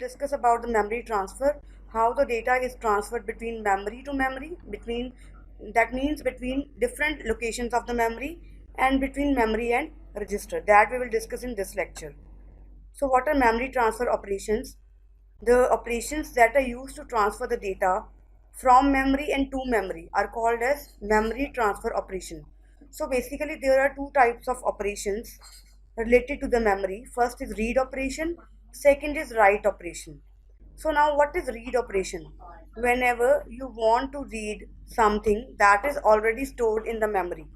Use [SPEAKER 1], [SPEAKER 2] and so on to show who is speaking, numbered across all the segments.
[SPEAKER 1] discuss about the memory transfer, how the data is transferred between memory to memory, between different locations of the memory and between memory and register. That we will discuss in this lecture. So what are memory transfer operations? The operations that are used to transfer the data from memory and to memory are called as memory transfer operation. So basically there are two types of operations related to the memory. First is read operation, second is write operation. So now what is read operation? Whenever you want to read something that is already stored in the memory,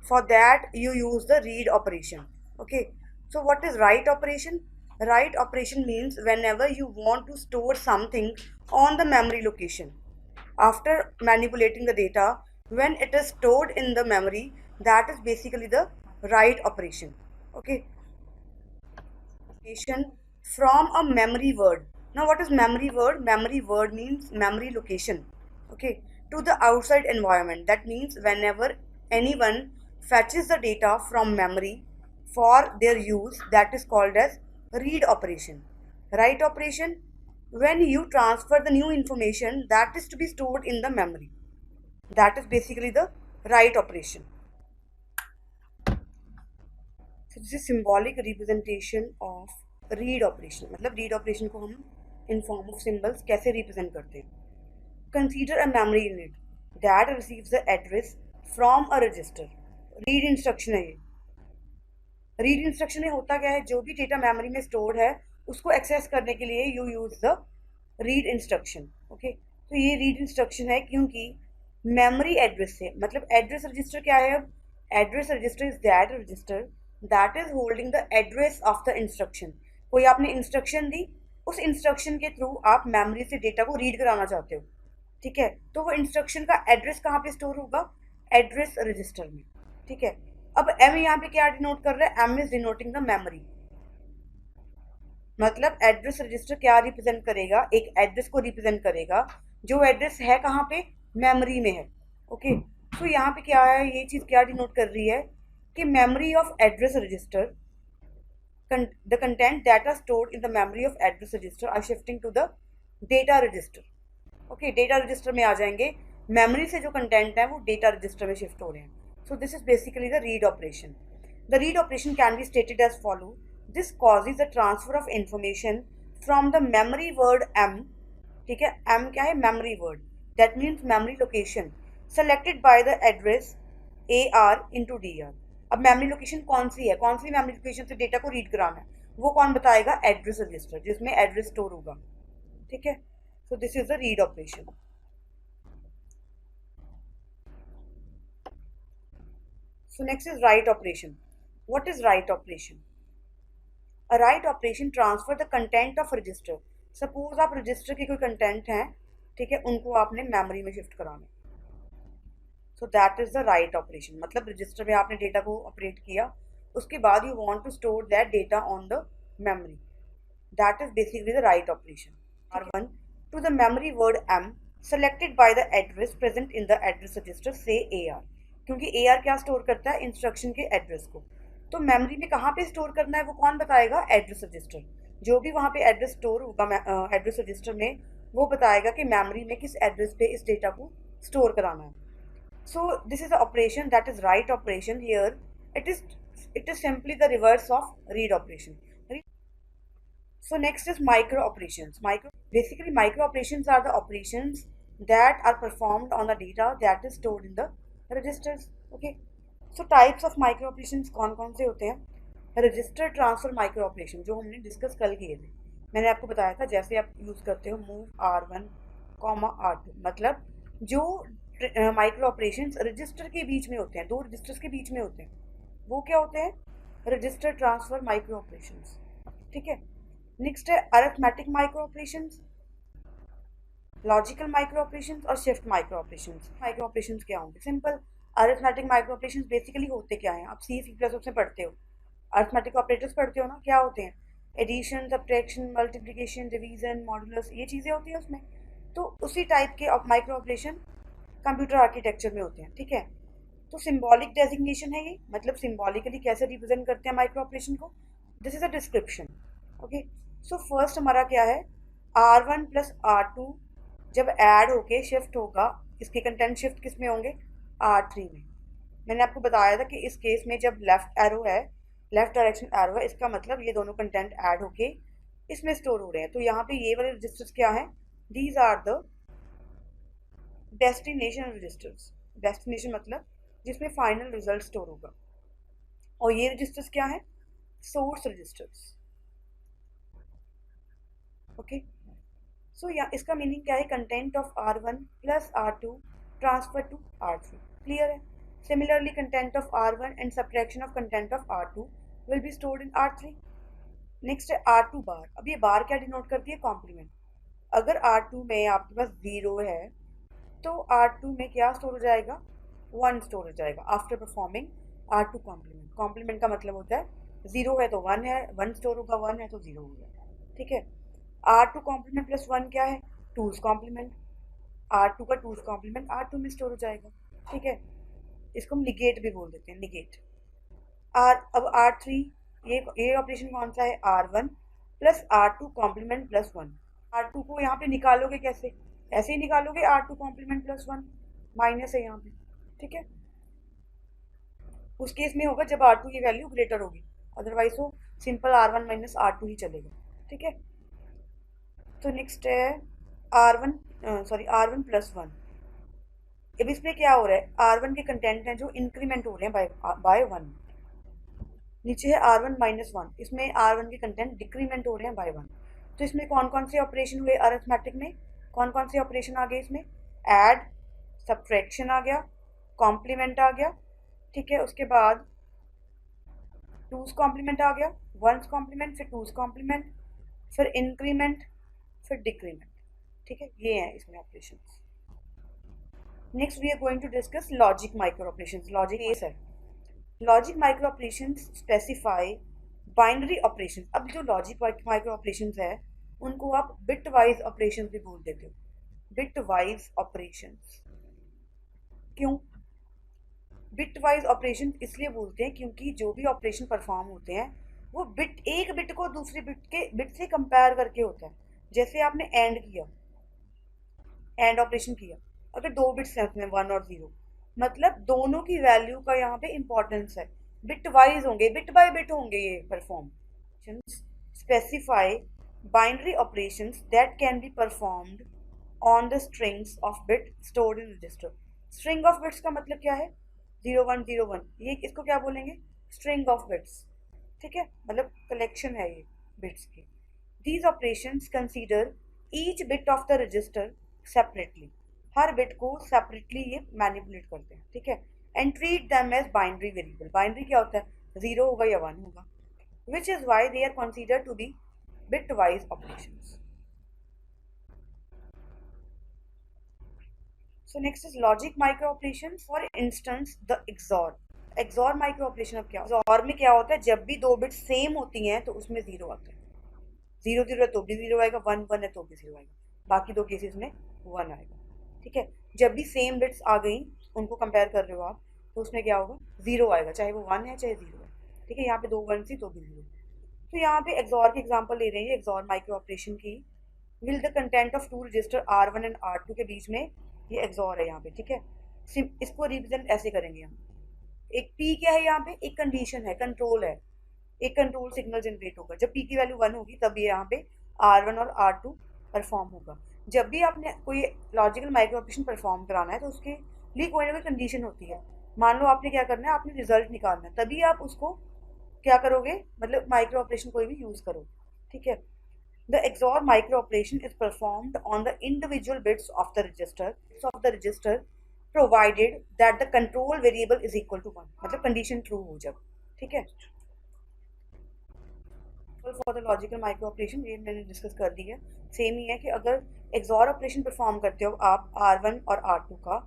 [SPEAKER 1] for that you use the read operation. Okay, so what is write operation? Write operation means whenever you want to store something on the memory location, after manipulating the data, when it is stored in the memory, that is basically the write operation. Okay, from a memory word. Now what is memory word? Memory word means memory location. Okay, to the outside environment. That means whenever anyone fetches the data from memory for their use, that is called as read operation. Write operation, when you transfer the new information that is to be stored in the memory, that is basically the write operation. So this is symbolic representation of read operation. मतलब read operation को हम in form of symbols कैसे represent करते हैं? Consider a memory unit that receives the address from a resistor. Read instruction है ये. Read instruction में होता क्या है? जो भी डेटा मेमोरी में स्टोर है उसको एक्सेस करने के लिए you use the read instruction. Okay, तो ये रीड इंस्ट्रक्शन है क्योंकि मेमोरी एड्रेस से, मतलब एड्रेस रजिस्टर क्या है? अब address register is that register that is holding the address of the instruction. कोई आपने इंस्ट्रक्शन दी, उस इंस्ट्रक्शन के थ्रू आप मेमोरी से डेटा को रीड कराना चाहते हो. ठीक है, तो वो इंस्ट्रक्शन का एड्रेस कहाँ पे स्टोर होगा? एड्रेस रजिस्टर में. ठीक है, अब एम यहाँ पे क्या डिनोट कर रहा है? M is denoting the memory. मतलब एड्रेस रजिस्टर क्या रिप्रेजेंट करेगा? एक एड्रेस को रिप्रेजेंट करेगा जो एड्रेस है कहाँ पे? मेमोरी में है. ओके, तो यहाँ पे क्या है? ये चीज क्या डिनोट कर रही है कि memory of address register, the content that are stored in the memory of address register are shifting to the data register. Okay, data register में आ जाएंगे. memory से जो content है वो data register में shift हो रहे हैं. So this is basically the read operation. The read operation can be stated as follow. This causes the transfer of information from the memory word m. ठीक है, m क्या है? memory word. That means memory location selected by the address AR into DR. अब memory location कौन सी है? कौन सी memory location से data को रीड कराना है वो कौन बताएगा? एड्रेस रजिस्टर, जिसमें एड्रेस स्टोर होगा. ठीक है, so this is the read operation. So next is write operation. What is write operation? A write operation transfer the content of register. Suppose आप रजिस्टर के कोई कंटेंट हैं, ठीक है, उनको आपने मेमोरी में शिफ्ट कराना. So that is the write operation. मतलब रजिस्टर में आपने डेटा को ऑपरेट किया, उसके बाद you want to store that data on the memory. That is basically the write operation. R1 to the memory word m selected by the address present in the address register से AR. क्योंकि AR क्या store करता है? Instruction के address को. तो memory में कहाँ पे स्टोर करना है वो कौन बताएगा? Address register. जो भी वहाँ पे एड्रेस स्टोर होगा एड्रेस रजिस्टर में, वो बताएगा कि मेमोरी में किस एड्रेस पे इस डेटा को स्टोर कराना है. So this is the operation that is write operation. Here it is simply the reverse of read operation. So next is micro operations. Basically micro operations are the operations that are performed on the data that is stored in the registers. Okay, so types of micro operations कौन से होते हैं? Register transfer micro operation जो हमने discuss कल किए थे. मैंने आपको बताया था जैसे आप यूज करते हो मूव R1, R2. मतलब जो माइक्रो ऑपरेशंस रजिस्टर के बीच में होते हैं, दो रजिस्टर्स के बीच में होते हैं, वो क्या होते हैं? Register transfer micro operations. ठीक है, नेक्स्ट है arithmetic micro operations, logical micro operations और shift micro operations. Micro operations क्या होंगे? Simple. Arithmetic micro operations basically होते क्या हैं? आप C++ में पढ़ते हो, अरिथमेटिक ऑपरेटर्स पढ़ते हो ना, क्या होते हैं? Addition, subtraction, multiplication, division, modulus, ये चीज़ें होती हैं उसमें. तो उसी टाइप के माइक्रो ऑपरेशन कंप्यूटर आर्किटेक्चर में होते हैं. ठीक है, तो सिंबॉलिक डेजिग्नेशन है ये. मतलब सिंबॉलिकली कैसे रिप्रेजेंट करते हैं माइक्रो ऑपरेशन को? This is a description. Okay, so first हमारा क्या है? R1 प्लस R2 जब ऐड होके शिफ्ट होगा, इसके कंटेंट शिफ्ट किस में होंगे, R3 में। मैंने आपको बताया था कि इस केस में जब लेफ्ट एरो है, लेफ्ट डायरेक्शन एरो है, इसका मतलब ये दोनों कंटेंट ऐड होके इसमें स्टोर हो रहे हैं। तो यहाँ पे ये वाले रजिस्टर्स क्या हैं, these are the destination registers. Destination मतलब जिसमें फाइनल रिजल्ट स्टोर होगा। और ये रजिस्टर्स क्या हैं, सोर्स रजिस्टर्स। ओके, सो या इसका मीनिंग क्या है, content of R1 plus R2 transfer to R3। Clear है। Similarly content of R1 and subtraction of content of R2 will be stored in R3। Next है R2 बार। अब ये बार क्या डिनोट करती है, कॉम्प्लीमेंट। अगर R2 में आपके पास 0 है तो R2 में क्या स्टोर हो जाएगा, 1 स्टोर हो जाएगा after performing R2 complement. Complement का मतलब होता है 0 है तो 1 है, 1 स्टोर होगा, 1 है तो 0 होगा। ठीक है। R2 कॉम्प्लीमेंट प्लस 1 क्या है, 2's कॉम्प्लीमेंट। R2 का 2's कॉम्प्लीमेंट R2 में स्टोर हो जाएगा। ठीक है, इसको हम निगेट भी बोल देते हैं, निगेट। अब R3, ये ऑपरेशन कौन सा है, R1 plus R2 complement plus 1। R2 को यहाँ पे निकालोगे कैसे, ऐसे ही निकालोगे, R2 कॉम्प्लीमेंट प्लस 1, माइनस है यहाँ पे। ठीक है, उस केस में होगा जब R2 की वैल्यू ग्रेटर होगी, अदरवाइज वो सिंपल R1 माइनस R2 ही चलेगा। ठीक है, तो नेक्स्ट है R1 प्लस 1। अब इसमें क्या हो रहा है, R1 के कंटेंट हैं जो इंक्रीमेंट हो रहे हैं बाय 1। नीचे है R1 माइनस 1, इसमें R1 के कंटेंट डिक्रीमेंट हो रहे हैं बाय 1। तो इसमें कौन कौन से ऑपरेशन हुए अरिथमेटिक में, कौन कौन से ऑपरेशन आ गए इसमें, ऐड, सब्ट्रैक्शन आ गया, कॉम्प्लीमेंट आ गया। ठीक है, उसके बाद 2's कॉम्प्लीमेंट आ गया, 1's कॉम्प्लीमेंट, फिर 2's कॉम्प्लीमेंट, फिर इंक्रीमेंट, फिर डिक्रीमेंट। ठीक है, ये हैं इसमें operation. Next we are going to discuss logic micro operation. Logic ये है, logic micro operation specify binary operation. अब जो लॉजिक माइक्रो ऑपरेशन है उनको आप बिट वाइज ऑपरेशन भी बोल देते हो, बिट वाइज ऑपरेशन। क्यों बिट वाइज ऑपरेशन इसलिए बोलते हैं क्योंकि जो भी ऑपरेशन परफॉर्म होते हैं वो बिट, एक बिट को दूसरे बिट से कंपेयर करके होता है। जैसे आपने एंड किया, एंड ऑपरेशन किया, अगर दो बिट्स हैं उसमें 1 और 0, मतलब दोनों की वैल्यू का यहाँ पे इंपॉर्टेंस है, बिट वाइज होंगे, बिट बाय बिट होंगे ये perform. Specify binary operations that can be performed on the strings of bit stored in register. String of bits का मतलब क्या है, 0101, ये इसको क्या बोलेंगे, स्ट्रिंग ऑफ बिट्स। ठीक है, मतलब कलेक्शन है ये बिट्स की। These operations consider each bit of the register separately. हर बिट को सेपरेटली ये मैनिपुलेट करते हैं। ठीक है, and treat them as binary variable. Binary क्या होता है, 0 होगा या 1 होगा, which is why they are consider to be bitwise operations. So next is logic micro operations. For instance, the XOR. XOR micro operation अब क्या, XOR में क्या होता है, जब भी दो बिट सेम होती हैं तो उसमें 0 आता है। 0 है तो भी 0 आएगा, 1 है तो भी 0 आएगा, बाकी दो केसेस में 1 आएगा। ठीक है, जब भी सेम बिट्स आ गई, उनको कंपेयर कर रहे हो आप, तो उसमें क्या होगा, 0 आएगा, चाहे वो 1 है चाहे 0 है। ठीक है, यहाँ पे दो 1 थी तो भी 0। तो यहाँ पे XOR की एग्जाम्पल ले रहे हैं, XOR माइक्रो ऑपरेशन की। Will the content of two register R1 and R2 के बीच में ये XOR है यहाँ पे। ठीक है, इसको रिप्रेजेंट ऐसे करेंगे हम, एक P क्या है यहाँ पे, एक कंडीशन है, कंट्रोल है, एक कंट्रोल सिग्नल जनरेट होगा। जब P की वैल्यू 1 होगी तब ये यहाँ पे R1 और R2 परफॉर्म होगा। जब भी आपने कोई लॉजिकल माइक्रो ऑपरेशन परफॉर्म कराना है तो उसके लिए कोई ना कोई कंडीशन होती है। मान लो आपने क्या करना है, आपने रिजल्ट निकालना है, तभी आप उसको क्या करोगे, मतलब माइक्रो ऑपरेशन कोई भी यूज करो। ठीक है, the XOR micro operation is performed on the individual bits of the register provided that the control variable is equal to 1, मतलब कंडीशन ट्रू हो जब। ठीक है, for the logical micro operation ये मैंने डिस्कस कर दी है। सेम ही है कि अगर XOR ऑपरेशन परफॉर्म करते हो आप R1 और R2 का,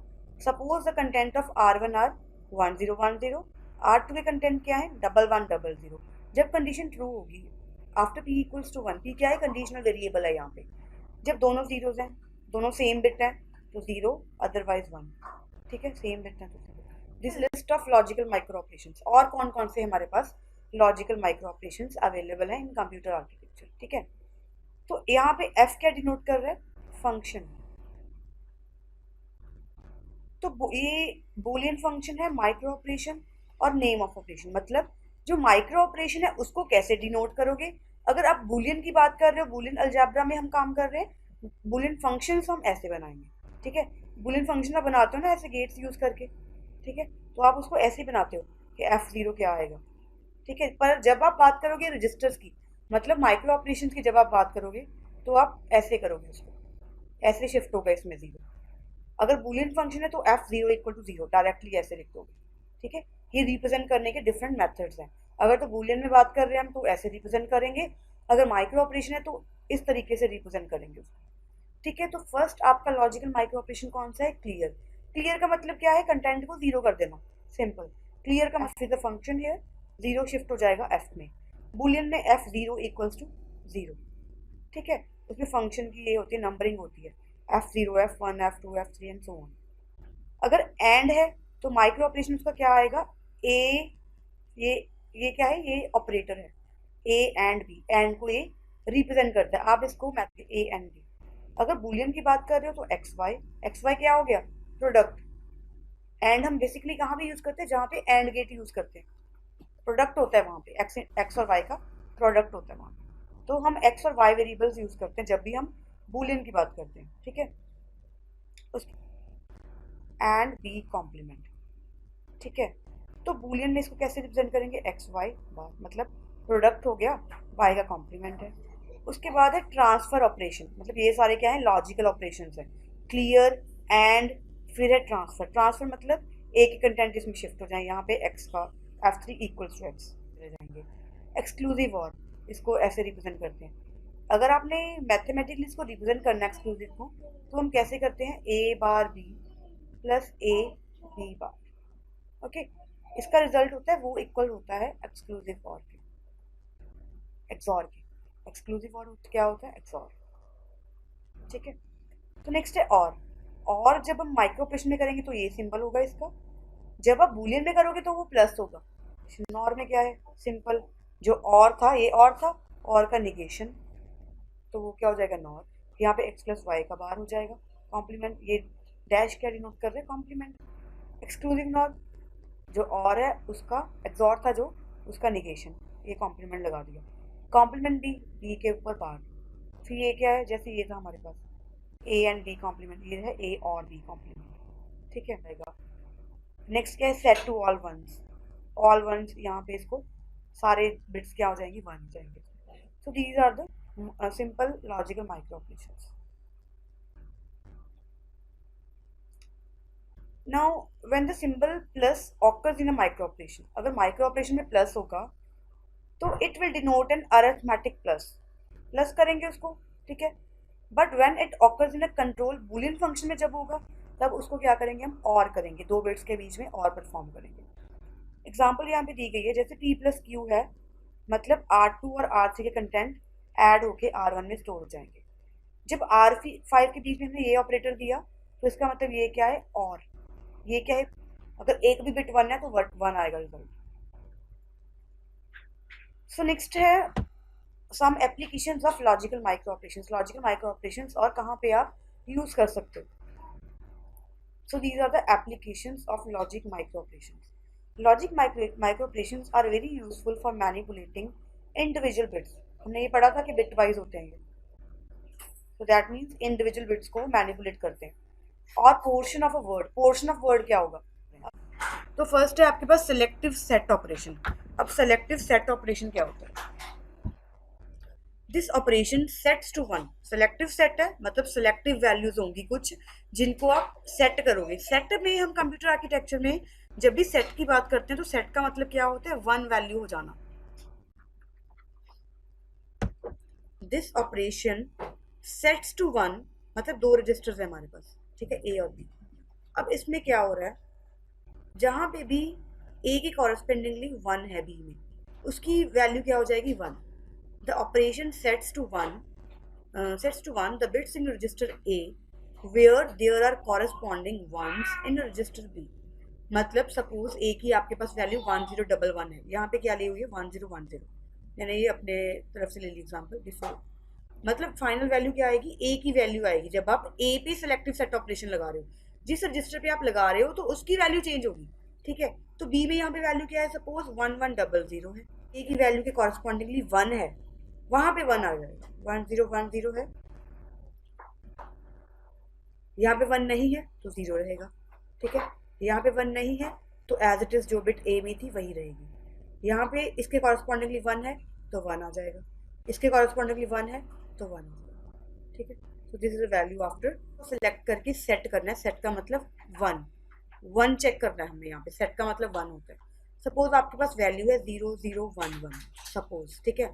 [SPEAKER 1] suppose the content of R1 are 1010, R2 के कंटेंट क्या है, 1100। जब कंडीशन ट्रू होगी after P equals to 1, P क्या है, कंडीशनल वेरिएबल है यहाँ पे, जब दोनों जीरोज हैं, दोनों सेम बिट हैं तो 0, अदरवाइज 1। ठीक है, सेम बिट हैं तो 0। This list of logical micro operations. और कौन कौन से हमारे पास लॉजिकल माइक्रो ऑपरेशंस अवेलेबल हैं इन कंप्यूटर आर्किटेक्चर। ठीक है, तो यहाँ पे एफ क्या डिनोट कर रहा है? फंक्शन। तो ये बूलियन फंक्शन है, माइक्रो ऑपरेशन और नेम ऑफ ऑपरेशन। मतलब जो माइक्रो ऑपरेशन है उसको कैसे डिनोट करोगे? अगर आप बूलियन की बात कर रहे हो, बूलियन अलजेब्रा में हम काम कर रहे हैं, बूलियन फंक्शंस हम ऐसे बनाएंगे, ठीक है। बूलियन फंक्शन आप बनाते हो ना ऐसे गेट्स यूज करके, ठीक है, तो आप उसको ऐसे ही बनाते हो कि F0 क्या आएगा, ठीक है। पर जब आप बात करोगे रजिस्टर्स की, मतलब माइक्रो ऑपरेशन की जब आप बात करोगे, तो आप ऐसे करोगे उसको, ऐसे शिफ्ट होगा इसमें जीरो। अगर बूलियन फंक्शन है तो F0 equal to zero directly ऐसे लिख दोगे, ठीक है। ये रिप्रेजेंट करने के डिफरेंट मेथड्स हैं। अगर तो बूलियन में बात कर रहे हैं हम तो ऐसे रिप्रेजेंट करेंगे, अगर माइक्रो ऑपरेशन है तो इस तरीके से रिप्रेजेंट करेंगे उसको, ठीक है। तो फर्स्ट आपका लॉजिकल माइक्रो ऑपरेशन कौन सा है? क्लियर। क्लियर का मतलब क्या है? कंटेंट को जीरो कर देना, सिंपल। क्लियर का मतलब द फंक्शन है, जीरो शिफ्ट हो जाएगा एफ में। बुलियन में F0 इक्वल्स टू जीरो, ठीक है। उसमें फंक्शन की ये होती है, नंबरिंग होती है, F0, F1, F2, F3 and so on. अगर एंड है तो माइक्रो ऑपरेशन उसका क्या आएगा? ए, ये ये क्या है? ये ऑपरेटर है, ए एंड बी, एंड को ए रिप्रेजेंट करता है, आप इसको मैथ ए एंड बी। अगर बुलियन की बात कर रहे हो तो एक्स वाई क्या हो गया? प्रोडक्ट। एंड हम बेसिकली कहाँ पे यूज करते हैं? जहाँ पे एंड गेट यूज करते हैं, प्रोडक्ट होता है वहाँ पे, एक्स और वाई का प्रोडक्ट होता है वहाँ पे। तो हम एक्स और वाई वेरिएबल्स यूज करते हैं जब भी हम बुलियन की बात करते हैं, ठीक है। उस एंड बी कॉम्प्लीमेंट, ठीक है। तो बुलियन में इसको कैसे रिप्रेजेंट करेंगे? एक्स वाई बार, मतलब प्रोडक्ट हो गया, वाई का कॉम्प्लीमेंट है। उसके बाद है ट्रांसफर ऑपरेशन, मतलब ये सारे क्या है? लॉजिकल ऑपरेशंस है। क्लियर, एंड, फिर है ट्रांसफर। ट्रांसफर मतलब एक ही कंटेंट इसमें शिफ्ट हो जाए, यहाँ पे एक्स का F3 इक्वल्स टू एक्स रह जाएंगे। एक्सक्लूसिव और, इसको ऐसे रिप्रेजेंट करते हैं। अगर आपने मैथमेटिकली इसको रिप्रेजेंट करना है एक्सक्लूसिव को, तो हम कैसे करते हैं? A bar b plus a b bar, okay. इसका रिजल्ट होता है वो इक्वल होता है एक्सक्लूसिव और के, एक्सॉर के। एक्सक्लूसिव और क्या होता है? एक्सॉर, ठीक है। तो नेक्स्ट है और जब हम माइक्रो ऑपरेशन में करेंगे तो ये सिंबल होगा इसका, जब आप बूलियन में करोगे तो वो प्लस होगा। नॉर में क्या है? सिंपल, जो और था ये और था, और का निगेशन, तो वो क्या हो जाएगा? नॉर। यहाँ पे एक्स प्लस वाई का बाहर हो जाएगा, कॉम्प्लीमेंट। ये डैश क्या डिनोट कर रहे हैं? कॉम्प्लीमेंट। एक्सक्लूसिव नॉर, जो और है उसका एक्सॉर था, जो उसका निगेशन, ये कॉम्प्लीमेंट लगा दिया। कॉम्प्लीमेंट बी के ऊपर बाहर। फिर ये क्या है? जैसे ये था हमारे पास ए एंड बी कॉम्प्लीमेंट, ये है ए और बी कॉम्प्लीमेंट, ठीक है रहेगा। नेक्स्ट क्या है? सेट टू ऑल वंस यहाँ पे इसको सारे बिट्स क्या हो जाएंगे? वन हो जाएंगे। So these are the simple logical micro operations. Now when the symbol plus occurs in a micro operation, अगर माइक्रो ऑपरेशन में प्लस होगा तो it will denote an arithmetic plus, plus करेंगे उसको, ठीक है। But when it occurs in a control Boolean function में जब होगा, तब उसको क्या करेंगे? हम और करेंगे, दो बिट्स के बीच में और परफॉर्म करेंगे। एग्जाम्पल यहाँ पे दी गई है, जैसे p प्लस क्यू है, मतलब R2 और R3 के कंटेंट ऐड होके R1 में स्टोर हो जाएंगे। जब R5 के बीच में हमने ये ऑपरेटर दिया, तो इसका मतलब ये क्या है? और ये क्या है? अगर एक भी बिट वन है तो वन आएगा रिजल्ट। सो नेक्स्ट है some applications of logical micro operations. Logical micro operations और कहाँ पे आप यूज कर सकते हो? So these are the applications of logic micro operations. Logic micro operations are very useful for manipulating individual bits. हमने ये पढ़ा था कि बिट वाइज होते हैं ये, तो दैट मीन्स इंडिविजुअल बिट्स को मैनिपुलेट करते हैं। और portion of a word, portion of word क्या होगा? तो फर्स्ट है आपके पास सिलेक्टिव सेट ऑपरेशन। अब सिलेक्टिव सेट ऑपरेशन क्या होता है? This operation sets to one, selective set है मतलब सिलेक्टिव वैल्यूज होंगी कुछ जिनको आप सेट करोगे। सेट में हम कंप्यूटर आर्किटेक्चर में जब भी सेट की बात करते हैं तो सेट का मतलब क्या होता है? वन वैल्यू हो जाना। This operation sets to one मतलब दो रजिस्टर्स है हमारे पास, ठीक है, ए और बी। अब इसमें क्या हो रहा है? जहां पे भी ए के कॉरस्पेंडिंगली वन है बी में, उसकी वैल्यू क्या हो जाएगी? One. The operation sets to one the bits in register A where there are corresponding ones in register B. मतलब सपोज ए की आपके पास वैल्यू 1011 है, यहाँ पे क्या ली हुई है? 1010। मैंने ये अपने तरफ से ले ली एग्जाम्पल बिफोर। मतलब फाइनल वैल्यू क्या आएगी, ए की वैल्यू आएगी जब आप ए पे सिलेक्टिव सेट ऑपरेशन लगा रहे हो। जिस रजिस्टर पे आप लगा रहे हो तो उसकी वैल्यू चेंज होगी, ठीक है। तो बी में यहाँ पे वैल्यू क्या है, सपोज 1100 है, ए की वैल्यू के कॉरस्पॉन्डिंगली 1 है, वहां पे 1 आ जाएगा, 1010 है। यहाँ पे 1 नहीं है तो 0 रहेगा, ठीक है। यहाँ पे 1 नहीं है तो एज इट इज जो बिट ए में थी वही रहेगी। यहाँ पे इसके कॉरस्पॉन्डिंगली 1 है तो 1 आ जाएगा, इसके कॉरस्पॉन्डिंगली 1 है तो 1 आ जाएगा, ठीक है। तो this is a value after select करके सेट करना है, सेट का मतलब 1, 1 चेक करना है हमें, यहाँ पे सेट का मतलब 1 होता है। सपोज आपके पास वैल्यू है 0011 सपोज, ठीक है।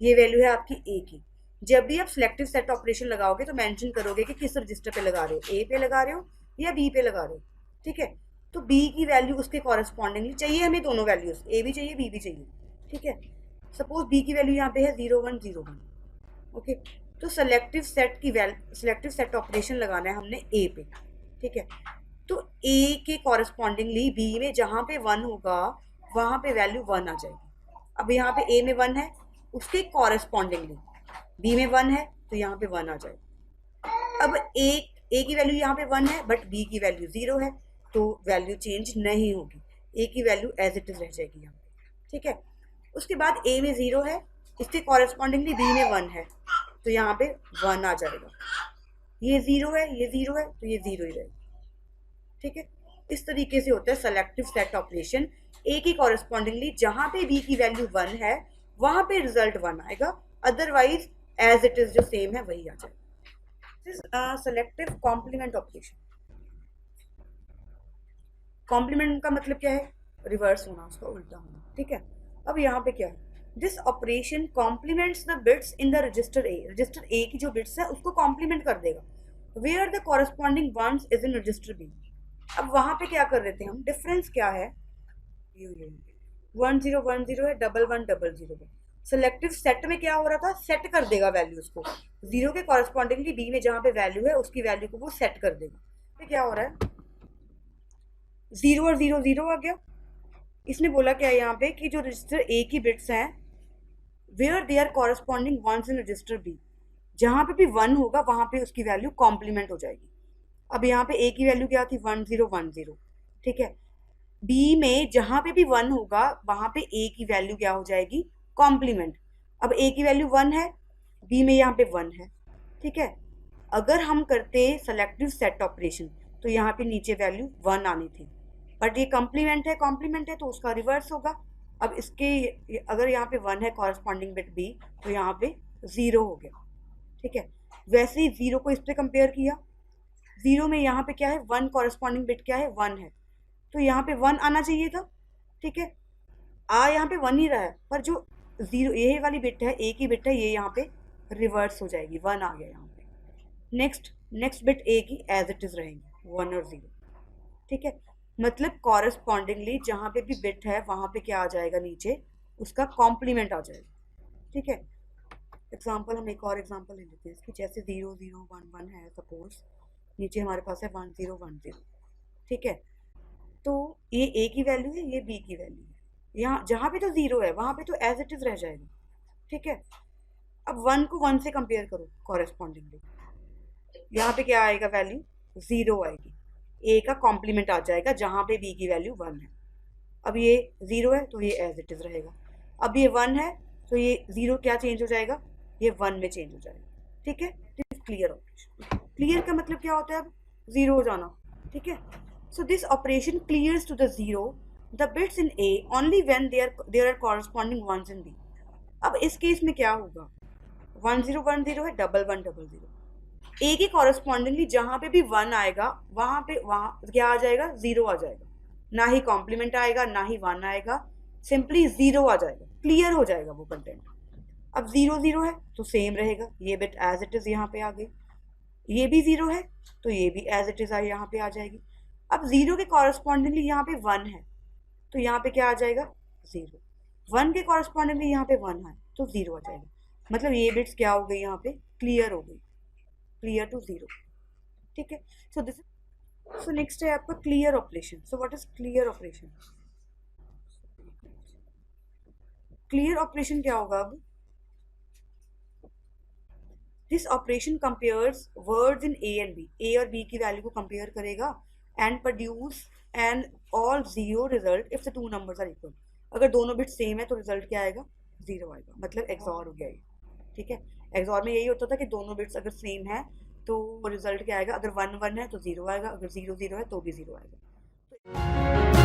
[SPEAKER 1] ये वैल्यू है आपकी ए की। जब भी आप सिलेक्टिव सेट ऑपरेशन लगाओगे तो मेंशन करोगे कि किस रजिस्टर पे लगा रहे हो, ए पे लगा रहे हो या बी पे लगा रहे हो, ठीक है। तो बी की वैल्यू उसके कॉरस्पॉन्डिंगली चाहिए हमें, दोनों वैल्यूज ए भी चाहिए बी भी चाहिए, ठीक है। सपोज बी की वैल्यू यहाँ पे है 0101, ओके। तो सिलेक्टिव सेट ऑपरेशन लगाना है हमने ए पे, ठीक है। तो ए के कॉरस्पॉन्डिंगली बी में जहाँ पे 1 होगा वहाँ पे वैल्यू 1 आ जाएगी। अब यहाँ पे ए में 1 है, उसके कॉरस्पॉन्डिंगली बी में 1 है तो यहाँ पे 1 आ जाएगा। अब ए की वैल्यू यहाँ पे 1 है बट बी की वैल्यू 0 है, तो वैल्यू चेंज नहीं होगी, ए की वैल्यू एज इट इज रह जाएगी यहाँ पे, ठीक है। उसके बाद ए में 0 है, इसके कॉरस्पॉन्डिंगली बी में 1 है तो यहाँ पे 1 आ जाएगा। ये 0 है, ये 0 है तो ये 0 ही रहेगा, ठीक है। इस तरीके से होता है सेलेक्टिव सेट ऑपरेशन। ए की कॉरस्पॉन्डिंगली जहां पे बी की वैल्यू 1 है वहां पे रिजल्ट 1 आएगा, अदरवाइज एज इट इज जो सेम है वही आ जाएगा। Selective complement operation. कॉम्प्लीमेंट का मतलब क्या है, रिवर्स होना, उसका उल्टा होना, ठीक है। अब यहाँ पे क्या है, this operation complements the bits in the register a, register a की जो बिट्स है उसको कॉम्प्लीमेंट कर देगा, where the corresponding ones is in register b. अब वहां पे क्या कर रहे थे हम, डिफरेंस क्या है, 1010 है, 1100 है। सिलेक्टिव सेट में क्या हो रहा था, सेट कर देगा वैल्यूज को, 0 के कॉरस्पॉन्डिंगली बी में जहां पे वैल्यू है उसकी वैल्यू को वो सेट कर देगा। पे क्या हो रहा है, 0 और 0 0 आ गया। इसने बोला क्या है यहाँ पे कि जो रजिस्टर ए की बिट्स हैं where they are corresponding ones in register B, जहां पे भी 1 होगा वहां पे उसकी वैल्यू कॉम्प्लीमेंट हो जाएगी। अब यहाँ पे ए की वैल्यू क्या थी, 1010, ठीक है। बी में जहां पे भी 1 होगा वहां पे ए की वैल्यू क्या हो जाएगी, कॉम्प्लीमेंट। अब ए की वैल्यू 1 है, बी में यहाँ पे 1 है, ठीक है। अगर हम करते सेलेक्टिव सेट ऑपरेशन तो यहाँ पे नीचे वैल्यू 1 आनी थी, बट ये कॉम्प्लीमेंट है तो उसका रिवर्स होगा। अब इसके अगर यहाँ पे 1 है कॉरस्पॉन्डिंग बिट बी तो यहाँ पे 0 हो गया, ठीक है। वैसे ही 0 को इस पे कंपेयर किया, 0 में यहाँ पे क्या है, 1 कॉरस्पॉन्डिंग बिट क्या है, 1 है, तो यहाँ पे 1 आना चाहिए था, ठीक है। यहाँ पे 1 ही रहा है, पर जो 0 ये वाली बिट है, ए की बिट है, ये यहाँ पे रिवर्स हो जाएगी, 1 आ गया यहाँ पे। नेक्स्ट बिट ए की एज इट इज रहेंगी 1 और 0, ठीक है। मतलब कॉरस्पॉन्डिंगली जहाँ पे भी बिट है वहाँ पे क्या आ जाएगा, नीचे उसका कॉम्प्लीमेंट आ जाएगा, ठीक है। एग्जाम्पल, हम एक और एग्जाम्पल ले लेते हैं इसकी, जैसे 0011 है सपोज, नीचे हमारे पास है 1010, ठीक है। तो ये ए की वैल्यू है, ये बी की वैल्यू है, यहाँ जहाँ पे तो 0 है वहाँ पे तो एज इट इज रह जाएगा, ठीक है। अब 1 को 1 से कंपेयर करो कॉरेस्पॉन्डिंगली, यहाँ पे क्या आएगा, वैल्यू 0 आएगी, ए का कॉम्प्लीमेंट आ जाएगा जहाँ पे बी की वैल्यू 1 है। अब ये 0 है तो ये एज इट इज रहेगा, अब ये 1 है तो ये 0 क्या चेंज हो जाएगा, ये 1 में चेंज हो जाएगा, ठीक है। क्लियर ऑपरेशन, क्लियर का मतलब क्या होता है, अब 0 हो जाना, ठीक है। So this operation clears to the 0 the bits in A only when there are corresponding ones in B. अब इस केस में क्या होगा, 1010 है, 1100, ए के कॉरस्पॉन्डिंगली जहां पे भी 1 आएगा वहां पे वहां क्या आ जाएगा, 0 आ जाएगा, ना ही कॉम्प्लीमेंट आएगा ना ही 1 आएगा, सिंपली 0 आ जाएगा, क्लियर हो जाएगा वो कंटेंट। अब 0 0 है तो सेम रहेगा, ये बिट एज इट इज यहाँ पे आ गई, ये भी 0 है तो ये भी एज इट इज यहाँ पे आ जाएगी। अब 0 के कॉरस्पॉन्डिंगली यहाँ पे 1 है तो यहाँ पे क्या आ जाएगा, 0। 1 के कॉरस्पॉन्डिंगली यहाँ पे 1 है तो 0 आ जाएगा, मतलब ये बिट्स क्या हो गई, यहाँ पे क्लियर हो गई, क्लियर टू 0, ठीक है। सो दिस, सो नेक्स्ट है आपका clear operation. So what is clear operation, clear operation क्या होगा, अब this operation compares words in a and b, a और बी की वैल्यू को कंपेयर करेगा and produce and all zero result if the two numbers are equal. अगर दोनों bit same है तो रिजल्ट क्या आएगा, जीरो आएगा, मतलब एक्सॉर हो गया ये। ठीक है, एक्सॉर में यही होता था कि दोनों बिट्स अगर सेम है तो रिजल्ट क्या आएगा, अगर वन वन है तो जीरो आएगा, अगर जीरो जीरो है तो भी जीरो आएगा।